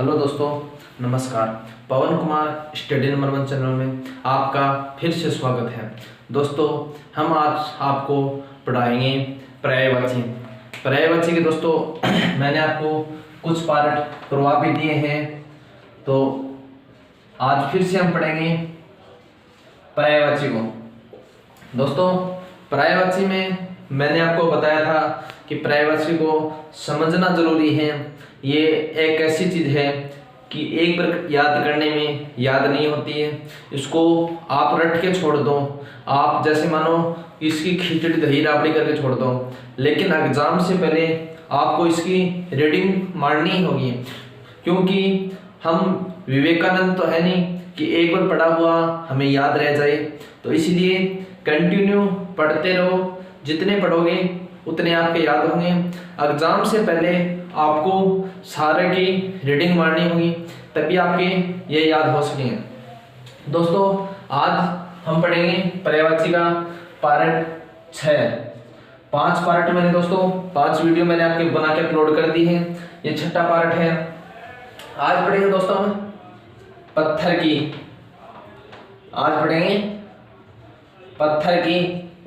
Hello दोस्तों, नमस्कार। पवन Kumar study number 1 channel में आपका फिर से स्वागत है। दोस्तों, हम आज आपको पढ़ाएंगे पर्यायवाची। पर्यायवाची के दोस्तों मैंने आपको कुछ पार्ट करवा भी दिए हैं, तो आज फिर से हम पढ़ेंगे पर्यायवाची को। दोस्तों, पर्यायवाची में मैंने आपको बताया था कि पर्यायवाची को समझना जरूरी है। ये एक ऐसी चीज है कि एक बार याद करने में याद नहीं होती है, इसको आप रट के छोड़ दो। आप जैसे मानो इसकी खिचड़ी दही राबड़ी करके छोड़ दो, लेकिन एग्जाम से पहले आपको इसकी रीडिंग मारनी होगी, क्योंकि हम विवेकानंद तो है नहीं कि एक बार पढ़ा हुआ हमें याद रह जाए। तो इसलिए कंटिन्यू पढ़ते रहो, जितने पढ़ोगे उतने आपके याद होंगे। एग्जाम से पहले आपको सारे की रीडिंग मारनी होगी, तभी आपके ये याद हो सकेंगे। दोस्तों, आज हम पढ़ेंगे पर्यायवाची का पार्ट 6। 5 पार्ट मैंने दोस्तों 5 वीडियो मैंने आपके बना के अपलोड कर दी है। ये 6ठा पार्ट है। आज पढ़ेंगे दोस्तों हम पत्थर की। आज पढ़ेंगे पत्थर की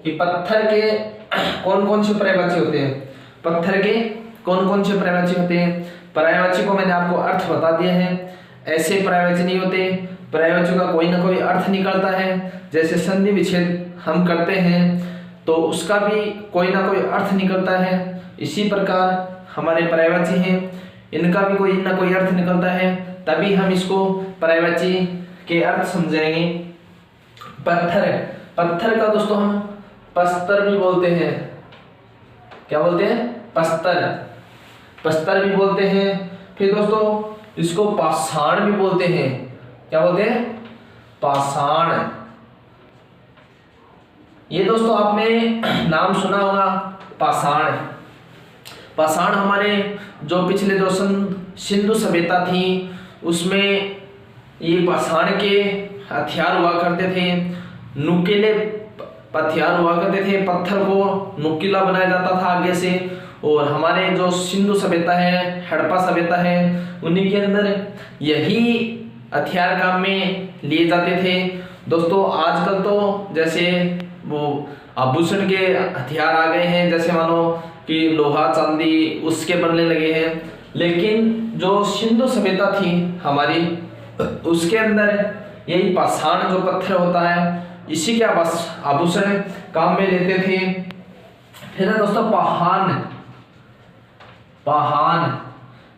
कि पत्थर के कौन कौन से पर्यायवाची होते हैं। पत्थर के कौन कौन से पर्यायवाची होते हैं। पर्यायवाची को मैंने आपको अर्थ बता दिया है। ऐसे पर्यायवाची नहीं होते, पर्यायवाची का कोई ना कोई अर्थ निकलता है। जैसे संधि विच्छेद हम करते हैं तो उसका भी कोई ना कोई अर्थ निकलता है। इसी प्रकार हमारे पर्यायवाची हैं, इनका भी कोई ना कोई अर्थ निकलता है, तभी हम इसको पर्यायवाची के अर्थ समझेंगे। पत्थर, पत्थर का दोस्तों हम पस्तर भी बोलते हैं। क्या बोलते हैं? पस्तर, पस्तर भी बोलते हैं। फिर दोस्तों इसको पाषाण भी बोलते हैं। क्या बोलते हैं? पाषाण। ये दोस्तों आपने नाम सुना होगा, पाषाण। पाषाण हमारे जो पिछले जो सिंधु सभ्यता थी उसमें ये पाषाण के हथियार हुआ करते थे। नुकीले हथियार हुआ करते थे, पत्थर को नुकीला बनाया जाता था आगे से। और हमारे जो सिंधु सभ्यता है, हड़प्पा सभ्यता है, उन्हीं के अंदर यही हथियार काम में लिए जाते थे। दोस्तों आजकल तो जैसे वो आभूषण के हथियार आ गए हैं, जैसे मानो कि लोहा चांदी उसके बनने लगे हैं, लेकिन जो सिंधु सभ्यता थी हमारी उसके अंदर यही पाषाण जो पत्थर होता है इसी के आभूषण काम में लेते थे। फिर है दोस्तों पाहान। पाहान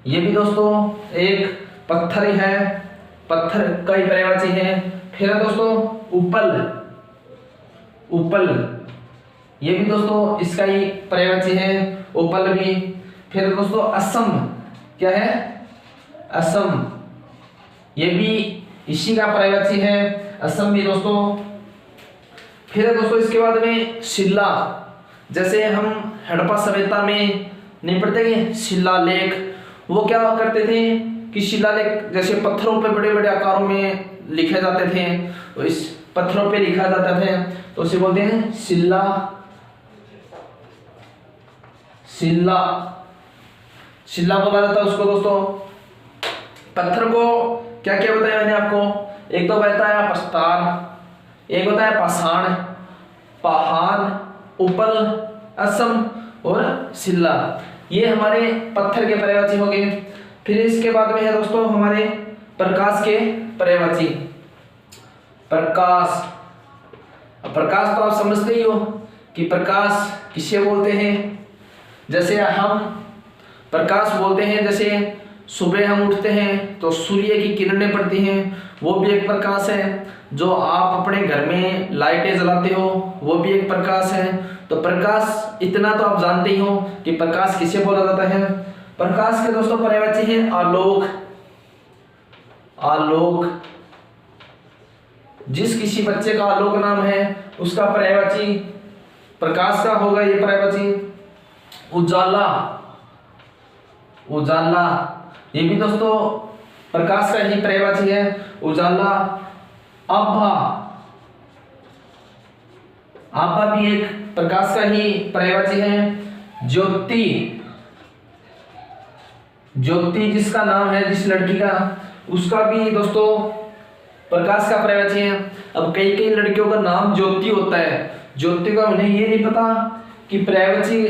ये भी दोस्तों एक पत्थर ही है, पत्थर का ही पर्यायवाची है। फिर है दोस्तों उपल। उपल ये भी दोस्तों इसका ही पर्यायवाची है, उपल भी। फिर दोस्तों असम। क्या है? असम ये भी इसी का पर्यायवाची है, असम भी दोस्तों। फिर दोस्तों इसके बाद में शिला। जैसे हम हड़प्पा सभ्यता में नहीं पढ़ते कि शिलालेख, वो क्या करते थे कि शिलालेख जैसे पत्थरों पे बड़े बड़े आकारों में लिखे जाते थे, तो इस पत्थरों पे लिखा जाता था तो उसे बोलते हैं शिला। शिला, शिला बोला जाता है उसको दोस्तों। पत्थर को क्या क्या बताया मैंने आपको, एक तो बताया पस्तार, एक होता है पाषाण, पाहान, उपल, असम और शिला। ये हमारे पत्थर के पर्यायवाची हो गए। फिर इसके बाद में है दोस्तों हमारे प्रकाश के पर्यायवाची। प्रकाश, प्रकाश तो आप समझते ही हो कि प्रकाश किसे बोलते हैं। जैसे हम प्रकाश बोलते हैं, जैसे सुबह हम उठते हैं तो सूर्य की किरणें पड़ती हैं, वो भी एक प्रकाश है। जो आप अपने घर में लाइटें जलाते हो वो भी एक प्रकाश है। तो प्रकाश इतना तो आप जानते ही हो कि प्रकाश किसे बोला जाता है। प्रकाश के दोस्तों पर्यायवाची है आलोक। आलोक, जिस किसी बच्चे का आलोक नाम है उसका पर्यायवाची प्रकाश का होगा ये पर्यायवाची। उजाला, उजाला ये भी दोस्तों प्रकाश का ही पर्यायवाची है, उजाला। आभा, आभा भी एक प्रकाश का ही पर्यायवाची है। ज्योति, ज्योति जिसका नाम है, जिस लड़की का, उसका भी दोस्तों प्रकाश का पर्यायवाची है। अब कई कई लड़कियों का नाम ज्योति होता है, ज्योति का उन्हें ये नहीं पता कि पर्यायवाची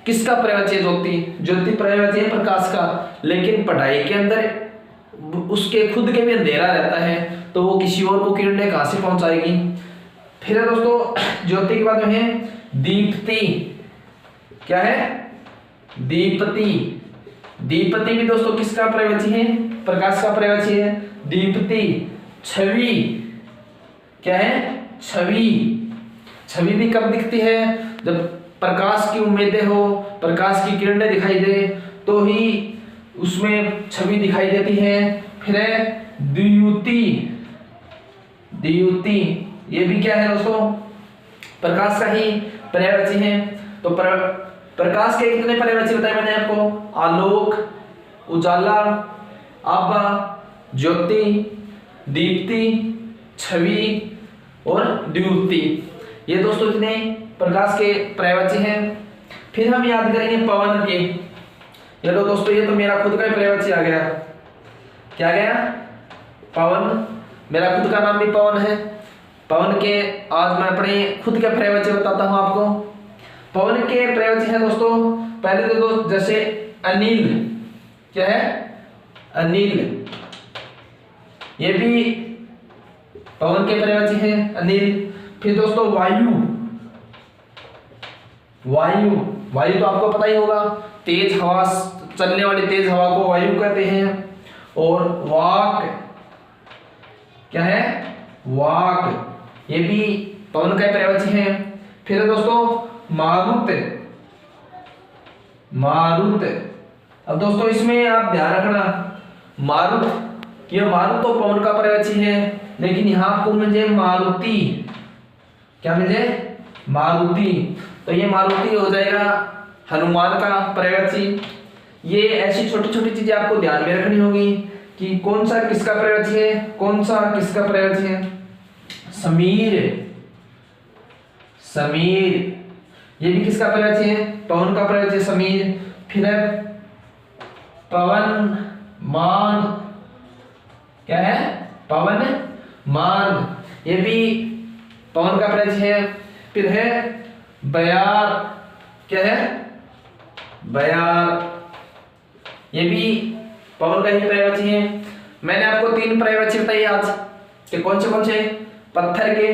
किसका पर्यायवाची है। ज्योति, ज्योति पर्यायवाची है प्रकाश का, लेकिन पढ़ाई के अंदर उसके खुद के भी अंधेरा रहता है, तो वो किसी और को किरणें कहां से पहुंचाएगी। फिर दोस्तों ज्योति के बाद में है दीप्ति। क्या है? दीप्ति। दीप्ति भी दोस्तों किसका पर्यायवाची है? प्रकाश का पर्यायवाची है दीप्ति। छवि। क्या है? छवि। छवि भी कब दिखती है? जब प्रकाश की उम्मीदें हो, प्रकाश की किरणें दिखाई दे, तो ही उसमें छवि दिखाई देती है। फिर है द्युति। द्युति ये भी क्या है दोस्तों? प्रकाश का ही पर्यायवाची है। तो प्रकाश के कितने पर्यायवाची बताए मैंने आपको? आलोक, उजाला, आभा, ज्योति, दीप्ति, छवि और द्युति। ये दोस्तों इतने प्रकाश के पर्यायवाची हैं। फिर हम याद करेंगे पवन के। ये लो दोस्तों, ये तो मेरा खुद का ही पर्यायवाची आ गया। क्या गया? पवन। मेरा खुद का नाम भी पवन है। पवन के आज मैं अपने खुद के पर्यायवाची बताता हूं आपको। पवन के पर्यायवाची है दोस्तों, पहले तो दोस्त जैसे अनिल। क्या है? अनिल। ये भी पवन के पर्यायवाची है अनिल। फिर दोस्तों वायु। वायु, वायु तो आपको पता ही होगा, तेज हवा, चलने वाली तेज हवा को वायु कहते हैं। और वाक। क्या है? वाक। ये भी पवन का पर्यायवाची है। फिर दोस्तों मारुत। मारुत। अब दोस्तों इसमें आप ध्यान रखना, मारुत, ये मारुत तो पवन का पर्यायवाची है, लेकिन यहां आपको मुझे मारुति। क्या मिले? मारुति। तो ये मारुति हो जाएगा हनुमान का पर्यायवाची। ये ऐसी छोटी छोटी चीजें आपको ध्यान में रखनी होगी कि कौन सा किसका पर्यायवाची है, कौन सा किसका पर्यायवाची है। समीर। समीर ये भी किसका पर्यायवाची है? पवन का पर्यायवाची समीर। फिर है पवन मान। क्या है? पवन मान, ये भी पवन का पर्यायवाची है। फिर है बयार। क्या है? बयार, ये भी पवन का ही पर्यायवाची है। मैंने आपको 3 पर्यायवाची बताई आज कि कौन से पत्थर के,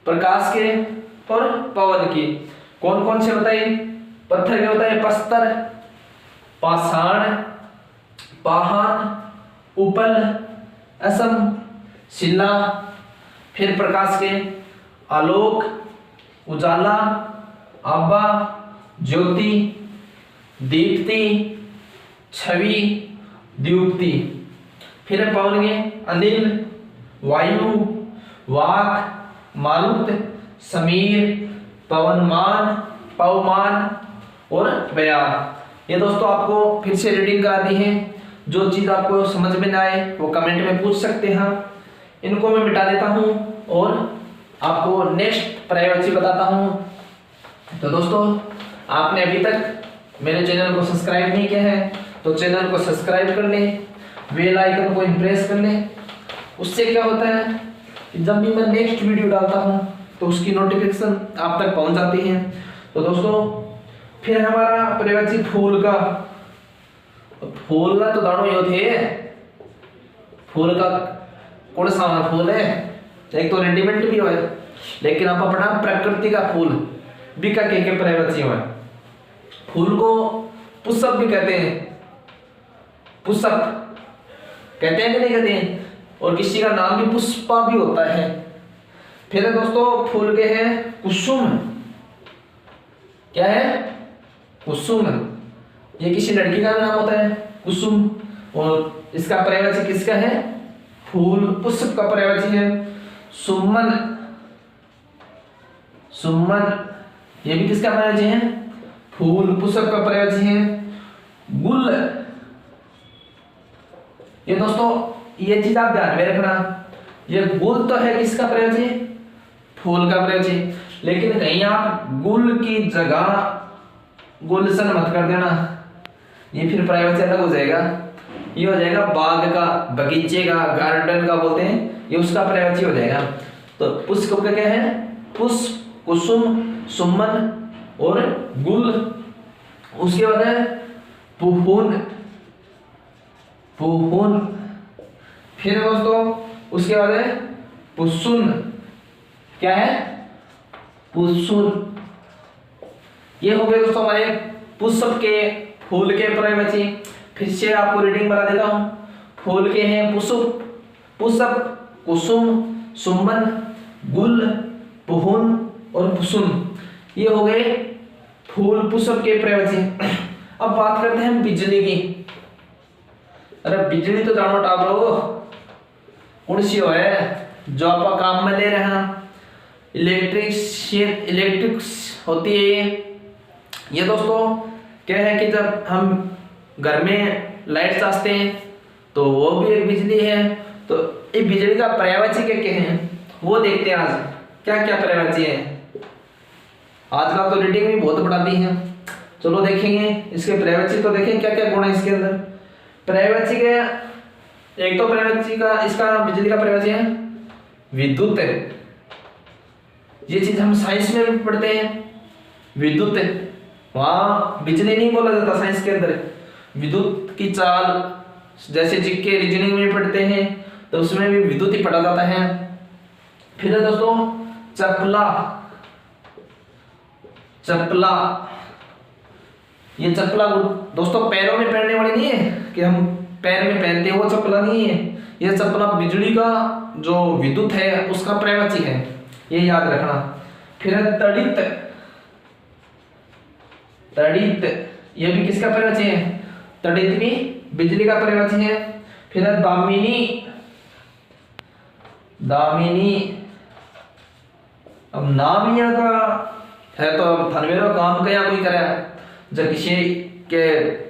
प्रकाश के और पवन की। कौन कौन से बताए? पत्थर के बताए प्रस्तर, पाषाण, पाहन, उपल, असम, शिला। फिर प्रकाश के आलोक, उजाला, आभा, ज्योति, दीप्ति, छवि, द्युति। फिर पवन के अनिल, वायु, वाक, मारुत, समीर, पवनमान, पवमान और बयार। ये दोस्तों आपको फिर से रीडिंग करा दी है। जो चीज आपको समझ में ना आए वो कमेंट में पूछ सकते हैं, इनको मैं मिटा देता हूं और आपको नेक्स्ट पर्यायवाची बताता हूं। तो दोस्तों आपने अभी तक मेरे चैनल को सब्सक्राइब नहीं किया है तो चैनल को सब्सक्राइब कर लें, बेल आइकन को प्रेस कर लें। उससे क्या होता है कि जब भी मैं नेक्स्ट वीडियो डालता हूं तो उसकी नोटिफिकेशन आप तक पहुंच जाती है। तो दोस्तों फिर हमारा पर्यायवाची फूल का। फूल का तो दानो यो थे, फूल का कौन सा फूल है? एक तो रेडीमेड भी है, लेकिन आप अपना प्रकृति का फूल भी का के पर्यायवाची है। फूल को पुष्प भी कहते हैं, पुष्प कहते हैं कि नहीं कहते हैं? और किसी का नाम भी पुष्पा भी होता है। फिर दोस्तों फूल के हैं कुसुम। क्या है? कुसुम, ये किसी लड़की का नाम होता है कुसुम। और इसका पर्यायवाची किसका है? फूल, पुष्प का पर्यायवाची है सुमन। सुमन ये भी किसका पर्यायवाची है? फूल, पुष्प का पर्यायवाची है गुल। ये दोस्तों ये चीज आप ध्यान में रखना, ये गुल तो है किसका पर्यायवाची? फूल का पर्यायवाची। लेकिन कहीं आप गुल की जगह गुलशन मत कर देना, ये फिर पर्यायवाची अलग हो जाएगा। ये हो जाएगा बाग का, बगीचे का, गार्डन का बोलते हैं, ये उसका पर्यायवाची हो जाएगा। तो पुष्प का क्या है? पुष्प, कुसुम, सुमन और गुल। उसके बाद है पुहुन, पुहुन। फिर दोस्तों उसके बाद है पुसुन। क्या है? पुसुन। ये हो गए दोस्तों हमारे पुष्प के, फूल के पर्यायवाची। फिर से आपको रीडिंग बता देता हूं। फूल के हैं पुष्प, पुष्प, कुसुम, सुमन, गुल, पुहुन और पुसुन। ये हो गए फूल पुष्प के पर्यायवाची। अब बात करते हैं बिजली की। अरे बिजली तो जानो टाबरो कौन सी है जो आप काम में ले रहे हैं, इलेक्ट्रिक होती है ये दोस्तों। क्या है कि जब हम घर में लाइट चाहते हैं तो वो भी एक बिजली है। तो ये बिजली का पर्यायवाची क्या क्या है वो देखते हैं आज, क्या क्या पर्यायवाची है। आजकल तो रीडिंग भी बहुत बढ़ाती है। चलो देखेंगे इसके पर्यायवाची, तो देखें क्या क्या गुण है इसके अंदर। पर्यायवाची के एक तो पर्यायवाची का, इसका बिजली का पर्यायवाची है विद्युत। ये चीज हम साइंस में भी पढ़ते हैं, विद्युत। वहां बिजली नहीं बोला जाता साइंस के अंदर, विद्युत की चाल, जैसे जीके रीजनिंग में पढ़ते हैं तो उसमें भी विद्युत ही पढ़ा जाता है। फिर है दोस्तों चपला, चपला। ये चपला दोस्तों पैरों में पहनने वाली नहीं है कि हम पैर में पहनते हैं, वो चपला नहीं है। ये चपला बिजली का जो विद्युत है उसका पर्यायवाची है, ये याद रखना। फिर है तड़ित, तड़ित ये भी किसका पर्यायवाची है? तड़ित भी बिजली का पर्यायवाची है। फिर है दामिनी, दामिनी। अब नाम यहाँ का है तो थनवेरो काम क्या कोई करे, जब किसी के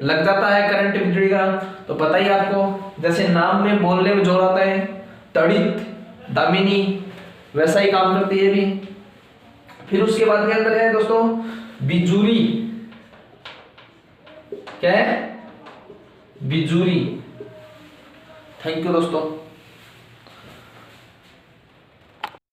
लग जाता है करंट बिजली का तो पता ही आपको, जैसे नाम में बोलने में जोर आता है, तड़ित, दामिनी, वैसा ही काम करती है भी। फिर उसके बाद के अंदर है दोस्तों बिजुरी। क्या है? बिजुरी। थैंक यू दोस्तों।